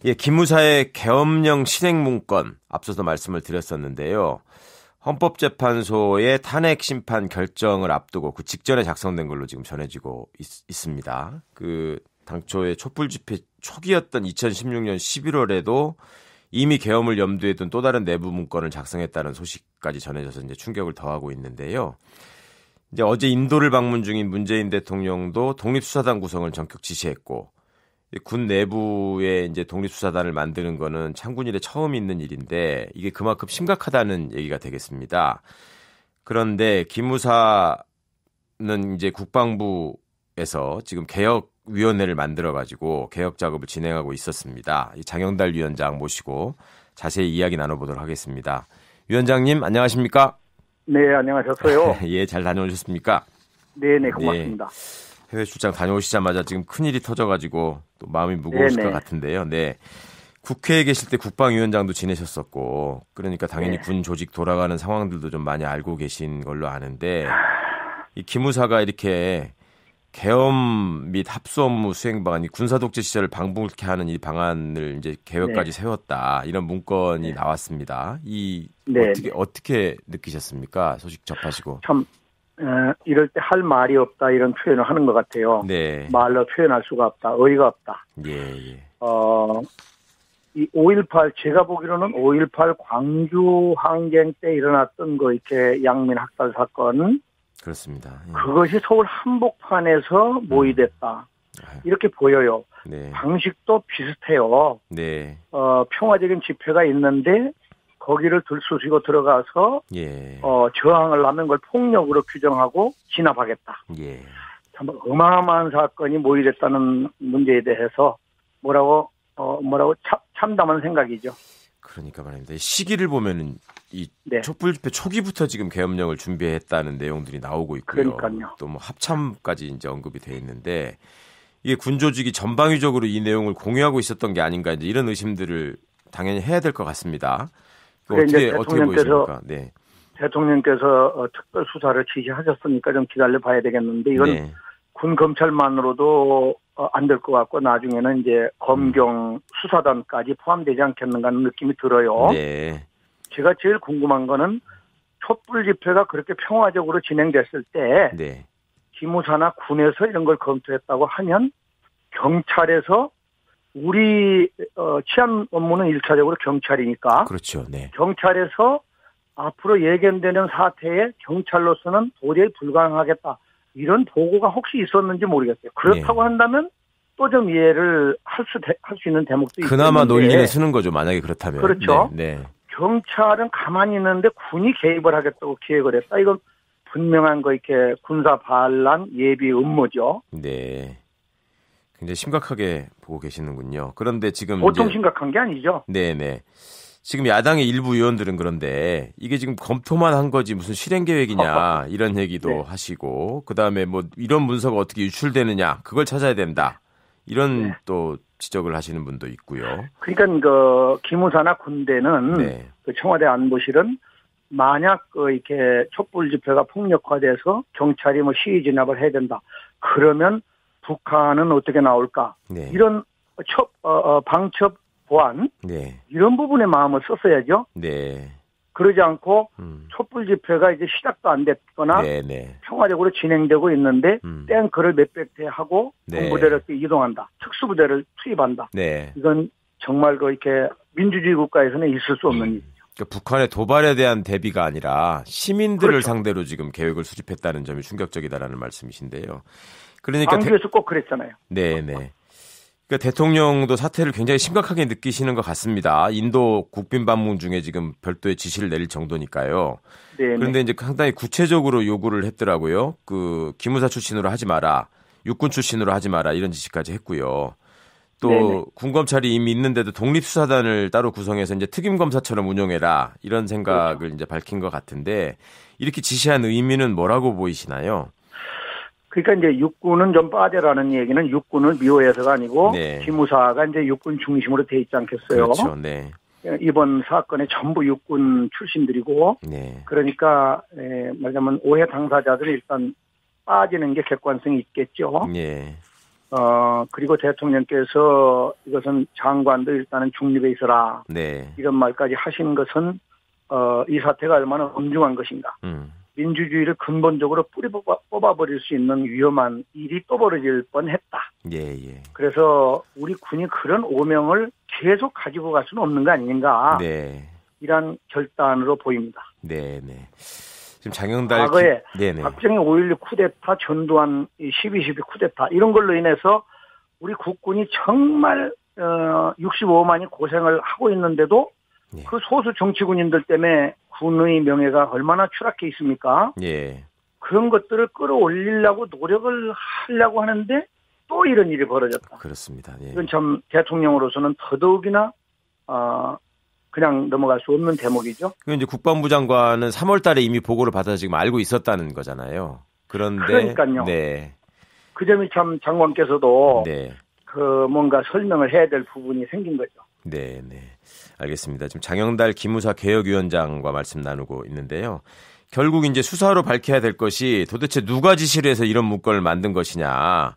예, 기무사의 계엄령 실행 문건 앞서서 말씀을 드렸었는데요. 헌법재판소의 탄핵 심판 결정을 앞두고 그 직전에 작성된 걸로 지금 전해지고 있습니다. 그 당초에 촛불 집회 초기였던 2016년 11월에도 이미 계엄을 염두에 둔 또 다른 내부 문건을 작성했다는 소식까지 전해져서 이제 충격을 더하고 있는데요. 이제 어제 인도를 방문 중인 문재인 대통령도 독립수사단 구성을 전격 지시했고, 군 내부에 이제 독립수사단을 만드는 거는 창군 이래 처음 있는 일인데 이게 그만큼 심각하다는 얘기가 되겠습니다. 그런데 기무사는 이제 국방부에서 지금 개혁위원회를 만들어가지고 개혁 작업을 진행하고 있었습니다. 장영달 위원장 모시고 자세히 이야기 나눠보도록 하겠습니다. 위원장님 안녕하십니까? 네, 안녕하셨어요. 예, 잘 다녀오셨습니까? 네네, 고맙습니다. 예. 해외 출장 다녀오시자마자 지금 큰일이 터져가지고 또 마음이 무거우실 네네. 것 같은데요. 네. 국회에 계실 때 국방위원장도 지내셨었고, 그러니까 당연히 네. 군 조직 돌아가는 상황들도 좀 많이 알고 계신 걸로 아는데, 이 기무사가 이렇게 계엄 및 합수 업무 수행 방안, 이 군사 독재 시절을 방불케 하는 이 방안을 이제 계획까지 세웠다. 이런 문건이 나왔습니다. 네. 어떻게 느끼셨습니까? 소식 접하시고. 참, 이럴 때 할 말이 없다 이런 표현을 하는 것 같아요. 네. 말로 표현할 수가 없다. 어이가 없다. 예. 이 5.18, 제가 보기로는 5.18 광주 항쟁 때 일어났던 거 이렇게 양민 학살 사건은 그렇습니다. 예. 그것이 서울 한복판에서 모의됐다. 이렇게 보여요. 네. 방식도 비슷해요. 네. 평화적인 집회가 있는데 거기를 들쑤시고 들어가서 예. 저항을 하면 그걸 폭력으로 규정하고 진압하겠다. 예. 참 어마어마한 사건이 모의됐다는 문제에 대해서 뭐라고 참담한 생각이죠. 그러니까 말입니다. 시기를 보면은 이 네. 촛불 집회 초기부터 지금 계엄령을 준비했다는 내용들이 나오고 있고요. 그러니까요. 또 뭐 합참까지 이제 언급이 돼 있는데 이게 군 조직이 전방위적으로 이 내용을 공유하고 있었던 게 아닌가 이제 이런 의심들을 당연히 해야 될 것 같습니다. 어떻게 보이십니까? 네. 대통령께서 특별 수사를 지시하셨으니까 좀 기다려 봐야 되겠는데 이건 네. 군 검찰만으로도 안 될 것 같고 나중에는 이제 검경 수사단까지 포함되지 않겠는가 하는 느낌이 들어요. 네. 제가 제일 궁금한 거는 촛불 집회가 그렇게 평화적으로 진행됐을 때 네. 기무사나 군에서 이런 걸 검토했다고 하면 경찰에서 우리 치안 업무는 1차적으로 경찰이니까 그렇죠. 네. 경찰에서 앞으로 예견되는 사태에 경찰로서는 도저히 불가능하겠다. 이런 보고가 혹시 있었는지 모르겠어요. 그렇다고 한다면 또 좀 이해를 할 수 있는 대목도 있는데 그나마 논리는 쓰는 거죠. 만약에 그렇다면. 그렇죠. 네. 경찰은 가만히 있는데 군이 개입을 하겠다고 기획을 했다. 이건 분명한 거 이렇게 군사 반란 예비 음모죠. 네. 굉장히 심각하게 보고 계시는군요. 그런데 지금 보통 심각한 게 아니죠. 네네. 지금 야당의 일부 의원들은 그런데 이게 지금 검토만 한 거지 무슨 실행 계획이냐 이런 얘기도 네. 하시고 그다음에 뭐 이런 문서가 어떻게 유출되느냐 그걸 찾아야 된다. 이런 네. 또 지적을 하시는 분도 있고요. 그러니까 그 기무사나 군대는 네. 그 청와대 안보실은 만약 이렇게 촛불 집회가 폭력화돼서 경찰이 뭐 시위 진압을 해야 된다. 그러면 북한은 어떻게 나올까? 네. 이런 방첩 보안 네. 이런 부분에 마음을 썼어야죠. 네. 그러지 않고 촛불 집회가 이제 시작도 안 됐거나 네. 평화적으로 진행되고 있는데 탱크를 몇백 대 하고 네. 본부대를 이동한다. 특수부대를 투입한다. 네. 이건 정말 이렇게 민주주의 국가에서는 있을 수 없는 일이죠. 그러니까 북한의 도발에 대한 대비가 아니라 시민들을 그렇죠. 상대로 지금 계획을 수립했다는 점이 충격적이다라는 말씀이신데요. 그러니까 광주에서 꼭 그랬잖아요. 네네. 그러니까 대통령도 사태를 굉장히 심각하게 느끼시는 것 같습니다. 인도 국빈 방문 중에 지금 별도의 지시를 내릴 정도니까요. 네네. 그런데 이제 상당히 구체적으로 요구를 했더라고요. 그 기무사 출신으로 하지 마라, 육군 출신으로 하지 마라 이런 지시까지 했고요. 또 네네. 군검찰이 이미 있는데도 독립수사단을 따로 구성해서 이제 특임검사처럼 운영해라 이런 생각을 그렇죠. 이제 밝힌 것 같은데 이렇게 지시한 의미는 뭐라고 보이시나요? 그러니까 이제 육군은 좀 빠져라는 얘기는 육군을 미워해서가 아니고 네. 기무사가 이제 육군 중심으로 돼 있지 않겠어요. 그렇죠. 네. 이번 사건에 전부 육군 출신들이고 네. 그러니까 말하자면 오해 당사자들은 일단 빠지는 게 객관성이 있겠죠. 네. 그리고 대통령께서 이것은 장관도 일단은 중립에 있어라. 네. 이런 말까지 하신 것은, 이 사태가 얼마나 엄중한 것인가. 민주주의를 근본적으로 뿌리 뽑아버릴 수 있는 위험한 일이 또 벌어질 뻔했다. 예, 예. 그래서 우리 군이 그런 오명을 계속 가지고 갈 수는 없는 거 아닌가. 네. 이런 결단으로 보입니다. 네, 네. 지금 장영달 과거에 네네. 박정희 5.16 쿠데타, 전두환 12.12 쿠데타 이런 걸로 인해서 우리 국군이 정말 65만이 고생을 하고 있는데도 예. 그 소수 정치군인들 때문에 군의 명예가 얼마나 추락해 있습니까? 예. 그런 것들을 끌어올리려고 노력을 하려고 하는데 또 이런 일이 벌어졌다. 그렇습니다. 예. 이건 참 대통령으로서는 더더욱이나 그냥 넘어갈 수 없는 대목이죠. 그 이제 국방부 장관은 3월달에 이미 보고를 받아서 지금 알고 있었다는 거잖아요. 그런데 그러니까요. 네. 그 점이 참 장관께서도 네. 그 뭔가 설명을 해야 될 부분이 생긴 거죠. 네, 네. 알겠습니다. 지금 장영달 기무사 개혁위원장과 말씀 나누고 있는데요. 결국 이제 수사로 밝혀야 될 것이 도대체 누가 지시를 해서 이런 문건을 만든 것이냐.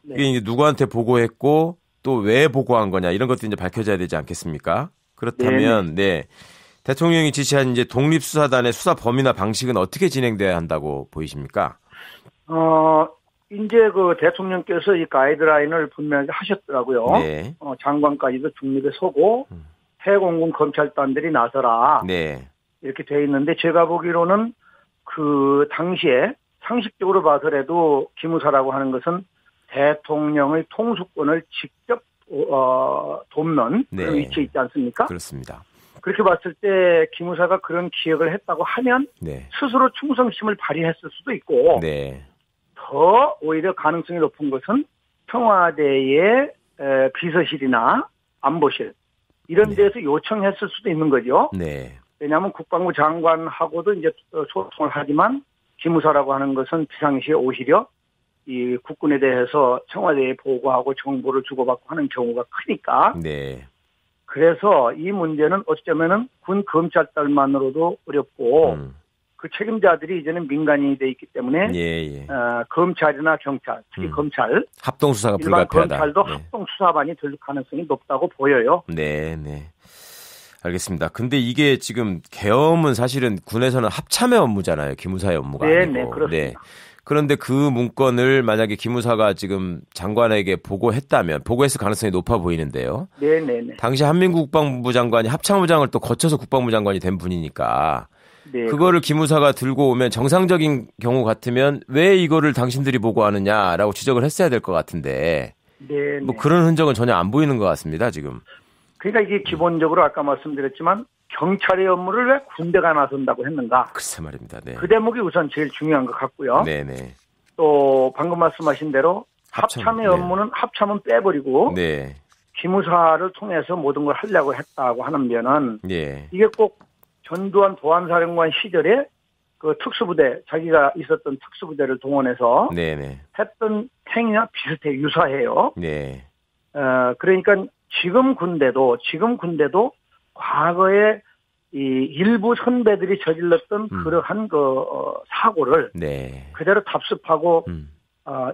네. 이게 이제 누구한테 보고했고 또 왜 보고한 거냐 이런 것도 이제 밝혀져야 되지 않겠습니까? 그렇다면 네. 대통령이 지시한 이제 독립수사단의 수사 범위나 방식은 어떻게 진행돼야 한다고 보이십니까? 이제 그 대통령께서 이 가이드라인을 분명히 하셨더라고요. 네. 장관까지도 중립에 서고 해공군 검찰단들이 나서라. 네. 이렇게 돼 있는데 제가 보기로는 그 당시에 상식적으로 봐서라도 기무사라고 하는 것은 대통령의 통수권을 직접 돕는 네. 그런 위치에 있지 않습니까? 그렇습니다. 그렇게 봤을 때 기무사가 그런 기획을 했다고 하면 네. 스스로 충성심을 발휘했을 수도 있고 네. 더 오히려 가능성이 높은 것은 청와대의 비서실이나 안보실 이런 네. 데서 요청했을 수도 있는 거죠. 네. 왜냐하면 국방부 장관하고도 이제 소통을 하지만 기무사라고 하는 것은 비상시에 오히려 이 국군에 대해서 청와대에 보고하고 정보를 주고받고 하는 경우가 크니까. 네. 그래서 이 문제는 어쩌면은 군 검찰단만으로도 어렵고 그 책임자들이 이제는 민간인이 돼 있기 때문에 예. 검찰이나 경찰, 특히 검찰, 합동 수사가 일반 불가피하다. 검찰도 네. 합동 수사반이 될 가능성이 높다고 보여요. 네, 네. 알겠습니다. 근데 이게 지금 계엄은 사실은 군에서는 합참의 업무잖아요. 기무사의 업무가 아니고. 네, 그렇습니다. 네. 그런데 그 문건을 만약에 기무사가 지금 장관에게 보고했을 가능성이 높아 보이는데요. 네. 당시 한민국 국방부 장관이 합참의장을 또 거쳐서 국방부 장관이 된 분이니까 네. 그거를 기무사가 들고 오면 정상적인 경우 같으면 왜 이거를 당신들이 보고하느냐라고 지적을 했어야 될 것 같은데 네. 뭐 그런 흔적은 전혀 안 보이는 것 같습니다. 지금. 그러니까 이게 기본적으로 아까 말씀드렸지만 경찰의 업무를 왜 군대가 나선다고 했는가? 글쎄 말입니다. 네. 그 대목이 우선 제일 중요한 것 같고요. 네네. 또 방금 말씀하신 대로 합참, 합참의 네. 업무는 합참은 빼버리고 네. 기무사를 통해서 모든 걸 하려고 했다고 하는 면은 예. 이게 꼭 전두환 보안사령관 시절에 그 특수부대 자기가 있었던 특수부대를 동원해서 네네. 했던 행위나 비슷해 유사해요. 네. 그러니까 지금 군대도 과거에 이 일부 선배들이 저질렀던 그러한 사고를 네. 그대로 답습하고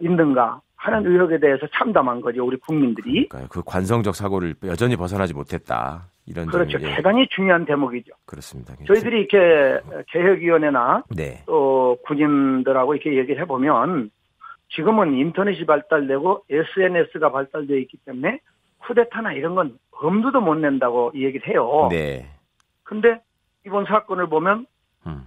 있는가 하는 의혹에 대해서 참담한 거죠, 우리 국민들이. 그러니까요. 그 관성적 사고를 여전히 벗어나지 못했다. 이런 그렇죠. 점이, 예. 대단히 중요한 대목이죠. 그렇습니다. 저희들이 이렇게 개혁위원회나 네. 또 군인들하고 이렇게 얘기를 해보면 지금은 인터넷이 발달되고 SNS가 발달되어 있기 때문에 쿠데타나 이런 건 엄두도 못 낸다고 얘기를 해요. 네. 근데 이번 사건을 보면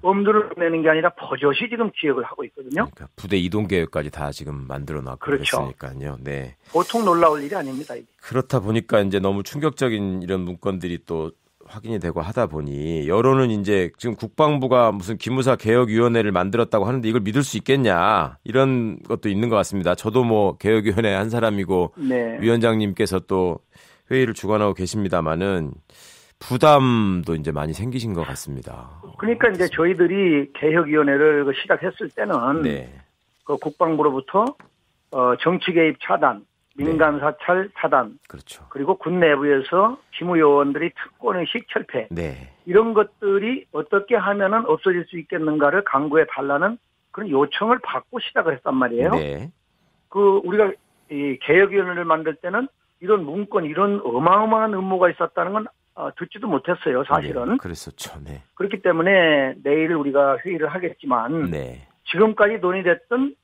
엄두를 내는 게 아니라 버젓이 지금 기획을 하고 있거든요. 그러니까 부대 이동 계획까지 다 지금 만들어 놨고 그렇죠. 그랬으니까요. 네. 보통 놀라울 일이 아닙니다. 이게. 그렇다 보니까 이제 너무 충격적인 이런 문건들이 또 확인이 되고 하다 보니 여론은 이제 지금 국방부가 무슨 기무사 개혁위원회를 만들었다고 하는데 이걸 믿을 수 있겠냐 이런 것도 있는 것 같습니다. 저도 뭐 개혁위원회 한 사람이고 네. 위원장님께서 또 회의를 주관하고 계십니다마는 부담도 이제 많이 생기신 것 같습니다. 그러니까 이제 저희들이 개혁위원회를 시작했을 때는 네. 그 국방부로부터 정치 개입 차단, 민간 사찰 차단, 그렇죠. 그리고 군 내부에서 기무요원들이 특권의식 철폐 네. 이런 것들이 어떻게 하면은 없어질 수 있겠는가를 강구해 달라는 그런 요청을 받고 시작을 했단 말이에요. 네. 그 우리가 이 개혁위원회를 만들 때는 이런 문건, 이런 어마어마한 음모가 있었다는 건 듣지도 못했어요, 사실은. 네, 그랬었죠. 네. 그렇기 때문에 내일 우리가 회의를 하겠지만 네. 지금까지 논의됐던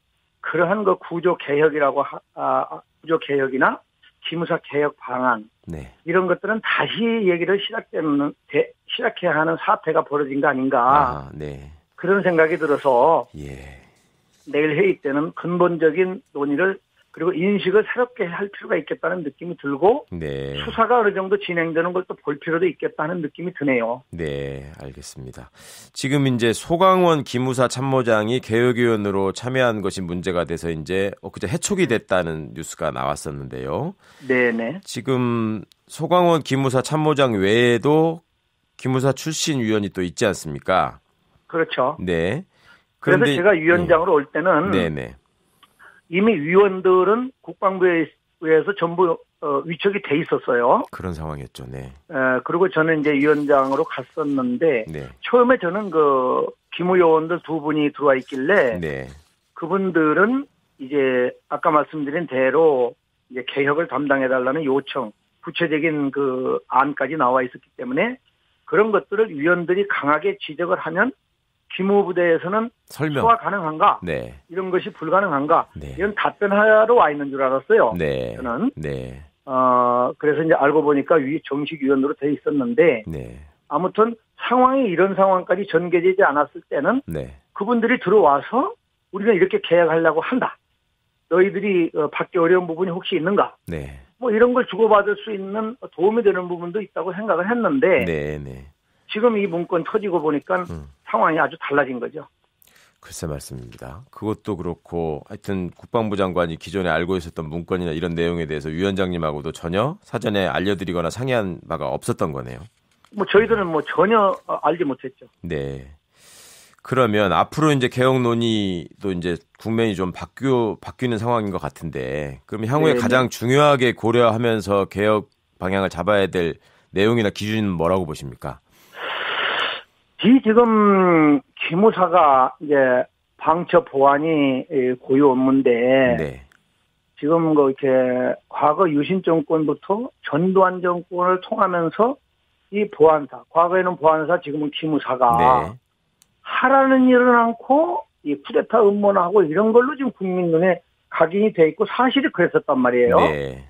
그러한 그 구조 개혁이라고 구조 개혁이나 기무사 개혁 방안 네. 이런 것들은 다시 얘기를 시작해야 하는 사태가 벌어진 거 아닌가. 네. 그런 생각이 들어서 예. 내일 회의 때는 근본적인 논의를 그리고 인식을 새롭게 할 필요가 있겠다는 느낌이 들고 네. 수사가 어느 정도 진행되는 걸 또 볼 필요도 있겠다는 느낌이 드네요. 네, 알겠습니다. 지금 이제 소강원 기무사 참모장이 개혁위원으로 참여한 것이 문제가 돼서 이제 그제 해촉이 됐다는 뉴스가 나왔었는데요. 네네. 지금 소강원 기무사 참모장 외에도 기무사 출신 위원이 또 있지 않습니까? 그렇죠. 네. 그래서 제가 위원장으로 올 때는 네네. 이미 위원들은 국방부에서 전부 위촉이 돼 있었어요. 그런 상황이었죠. 네. 그리고 저는 이제 위원장으로 갔었는데 네. 처음에 저는 그 기무요원들 두 분이 들어와 있길래 네. 그분들은 이제 아까 말씀드린 대로 이제 개혁을 담당해달라는 요청, 구체적인 그 안까지 나와 있었기 때문에 그런 것들을 위원들이 강하게 지적을 하면 기무부대에서는 설명. 소화 가능한가? 네. 이런 것이 불가능한가? 네. 이런 답변하러 와 있는 줄 알았어요. 네. 저는. 네. 그래서 이제 알고 보니까 정식 위원으로 돼 있었는데 네. 아무튼 상황이 이런 상황까지 전개되지 않았을 때는 네. 그분들이 들어와서 우리는 이렇게 계약하려고 한다. 너희들이 받기 어려운 부분이 혹시 있는가? 네. 뭐 이런 걸 주고받을 수 있는 도움이 되는 부분도 있다고 생각을 했는데 네. 네. 지금 이 문건 터지고 보니까 상황이 아주 달라진 거죠. 글쎄 말씀입니다. 그것도 그렇고 하여튼 국방부 장관이 기존에 알고 있었던 문건이나 이런 내용에 대해서 위원장님하고도 전혀 사전에 알려드리거나 상의한 바가 없었던 거네요. 뭐 저희들은 뭐 전혀 알지 못했죠. 네. 그러면 앞으로 이제 개혁 논의도 이제 국면이 좀 바뀌는 상황인 것 같은데, 그럼 향후에 네, 가장 중요하게 고려하면서 개혁 방향을 잡아야 될 내용이나 기준은 뭐라고 보십니까? 지금 기무사가 이제 방첩 보안이 고유 업무인데 네. 지금 이렇게 과거 유신 정권부터 전두환 정권을 통하면서 이 보안사, 과거에는 보안사, 지금은 기무사가 네. 하라는 일은 않고 이 쿠데타 음모나 하고 이런 걸로 지금 국민 눈에 각인이 돼 있고 사실이 그랬었단 말이에요. 네.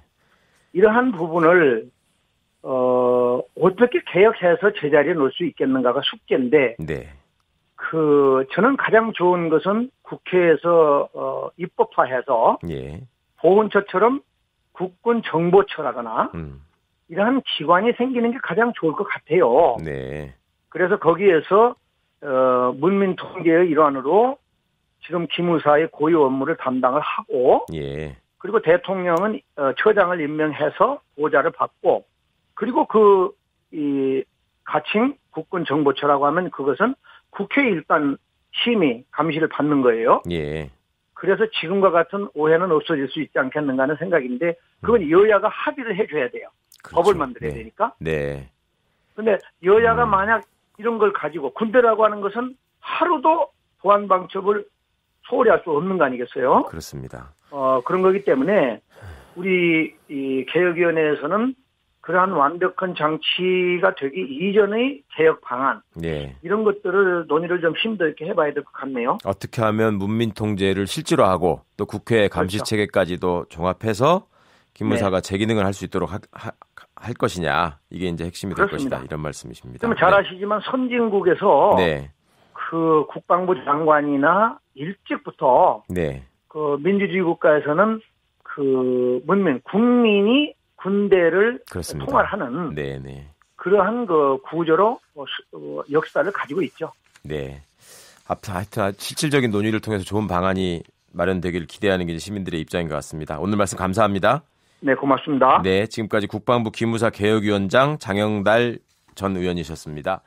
이러한 부분을 어떻게 개혁해서 제자리에 놓을 수 있겠는가가 숙제인데, 네. 저는 가장 좋은 것은 국회에서 입법화해서 예. 보훈처처럼 국군 정보처라거나 이러한 기관이 생기는 게 가장 좋을 것 같아요. 네. 그래서 거기에서 문민 통제의 일환으로 지금 기무사의 고유 업무를 담당을 하고, 예. 그리고 대통령은 처장을 임명해서 보좌를 받고, 그리고 이 가칭 국군 정보처라고 하면 그것은 국회에 일단 심의 감시를 받는 거예요. 예. 그래서 지금과 같은 오해는 없어질 수 있지 않겠는가 하는 생각인데 그건 여야가 합의를 해줘야 돼요. 그렇죠. 법을 만들어야 네. 되니까. 네. 근데 여야가 만약 이런 걸 가지고 군대라고 하는 것은 하루도 보안 방첩을 소홀히 할 수 없는 거 아니겠어요? 그렇습니다. 그런 거기 때문에 우리 이 개혁위원회에서는 그러한 완벽한 장치가 되기 이전의 개혁 방안, 네. 이런 것들을 논의를 좀 심도 있게 해봐야 될 것 같네요. 어떻게 하면 문민 통제를 실제로 하고 또 국회 감시 그렇죠. 체계까지도 종합해서 기무사가 제 기능을 할 수 있도록 할 것이냐, 이게 이제 핵심이 그렇습니다. 될 것이다, 이런 말씀이십니다. 그러면 잘 아시지만 선진국에서 네. 그 국방부 장관이나 일찍부터 네. 그 민주주의 국가에서는 그 국민이 군대를 그렇습니다. 통할하는 네네. 그러한 그 구조로 역사를 가지고 있죠. 네. 하여튼 실질적인 논의를 통해서 좋은 방안이 마련되길 기대하는 게 시민들의 입장인 것 같습니다. 오늘 말씀 감사합니다. 네, 고맙습니다. 네, 지금까지 국방부 기무사 개혁위원장 장영달 전 의원이셨습니다.